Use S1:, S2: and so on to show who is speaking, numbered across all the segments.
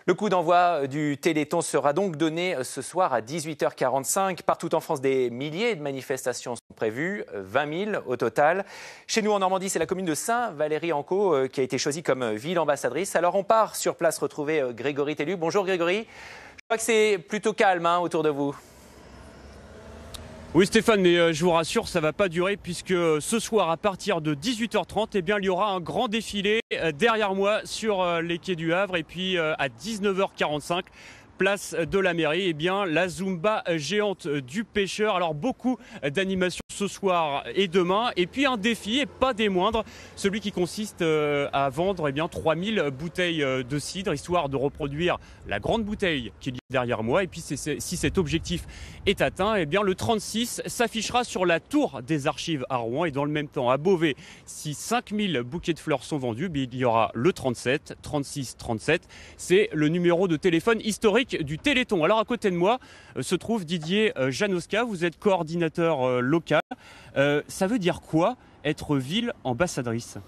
S1: Le coup d'envoi du Téléthon sera donc donné ce soir à 18h45. Partout en France, des milliers de manifestations sont prévues, 20 000 au total. Chez nous en Normandie, c'est la commune de Saint-Valery-en-Caux qui a été choisie comme ville ambassadrice. Alors on part sur place retrouver Grégory Telliu. Bonjour Grégory. Je crois que c'est plutôt calme autour de vous.
S2: Oui Stéphane, mais je vous rassure, ça ne va pas durer puisque ce soir à partir de 18h30, eh bien, il y aura un grand défilé derrière moi sur les quais du Havre et puis à 19h45. Place de la mairie, eh bien, la Zumba géante du pêcheur. Alors beaucoup d'animations ce soir et demain. Et puis un défi, et pas des moindres, celui qui consiste à vendre 3000 bouteilles de cidre, histoire de reproduire la grande bouteille qui est derrière moi. Et puis si cet objectif est atteint, eh bien, le 36 s'affichera sur la tour des archives à Rouen. Et dans le même temps, à Beauvais, si 5000 bouquets de fleurs sont vendus, il y aura le 37, 36, 37. C'est le numéro de téléphone historique du Téléthon. Alors à côté de moi se trouve Didier Janoska, vous êtes coordinateur local. Ça veut dire quoi être ville ambassadrice ?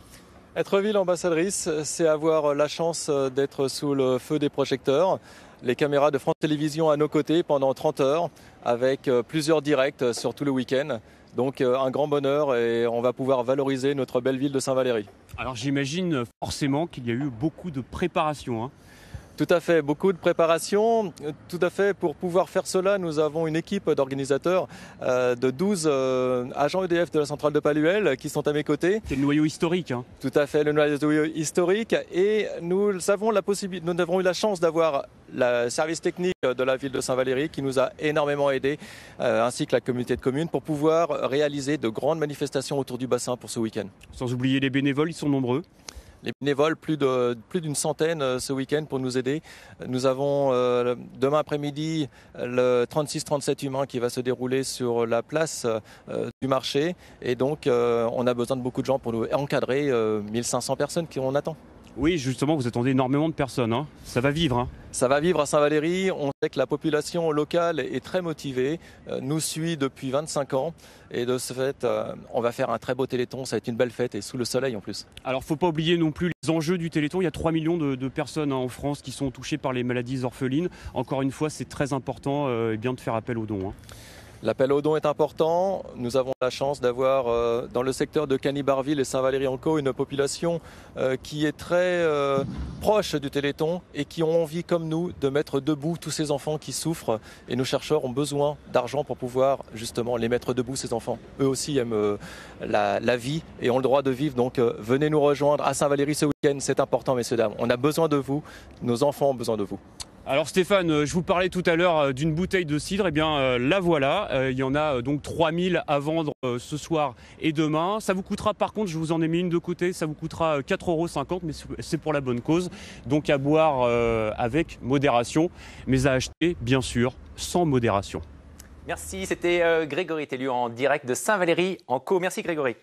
S3: Être ville ambassadrice, c'est avoir la chance d'être sous le feu des projecteurs, les caméras de France Télévisions à nos côtés pendant 30 heures, avec plusieurs directs sur tout le week-end. Donc un grand bonheur et on va pouvoir valoriser notre belle ville de Saint-Valery.
S2: Alors j'imagine forcément qu'il y a eu beaucoup de préparation.
S3: Tout à fait, beaucoup de préparation. Tout à fait, pour pouvoir faire cela, nous avons une équipe d'organisateurs de 12 agents EDF de la centrale de Palluel qui sont à mes côtés.
S2: C'est le noyau historique.
S3: Tout à fait, le noyau historique. Et nous avons eu la chance d'avoir le service technique de la ville de Saint-Valery qui nous a énormément aidés, ainsi que la communauté de communes, pour pouvoir réaliser de grandes manifestations autour du bassin pour ce week-end.
S2: Sans oublier les bénévoles, ils sont nombreux.
S3: Les bénévoles, plus d'une centaine ce week-end pour nous aider. Nous avons demain après-midi le 36-37 humain qui va se dérouler sur la place du marché. Et donc, on a besoin de beaucoup de gens pour nous encadrer 1500 personnes qu'on attend.
S2: Oui, justement, vous attendez énormément de personnes. Ça va vivre.
S3: Ça va vivre à Saint-Valery. On sait que la population locale est très motivée, nous suit depuis 25 ans. Et de ce fait, on va faire un très beau Téléthon. Ça va être une belle fête et sous le soleil en plus.
S2: Alors, il ne faut pas oublier non plus les enjeux du Téléthon. Il y a 3 millions de personnes en France qui sont touchées par les maladies orphelines. Encore une fois, c'est très important de faire appel aux dons.
S3: L'appel aux dons est important. Nous avons la chance d'avoir dans le secteur de Cany-Barville et Saint-Valery-en-Caux une population qui est très proche du Téléthon et qui ont envie, comme nous, de mettre debout tous ces enfants qui souffrent. Et nos chercheurs ont besoin d'argent pour pouvoir justement les mettre debout, ces enfants. Eux aussi aiment la vie et ont le droit de vivre. Donc venez nous rejoindre à Saint-Valery ce week-end. C'est important, messieurs, dames. On a besoin de vous. Nos enfants ont besoin de vous.
S2: Alors Stéphane, je vous parlais tout à l'heure d'une bouteille de cidre, la voilà, il y en a donc 3000 à vendre ce soir et demain. Ça vous coûtera, par contre, je vous en ai mis une de côté, ça vous coûtera 4,50 €, mais c'est pour la bonne cause. Donc à boire avec modération, mais à acheter, bien sûr, sans modération.
S1: Merci, c'était Grégory Telliu en direct de Saint-Valery-en-Caux. Merci Grégory.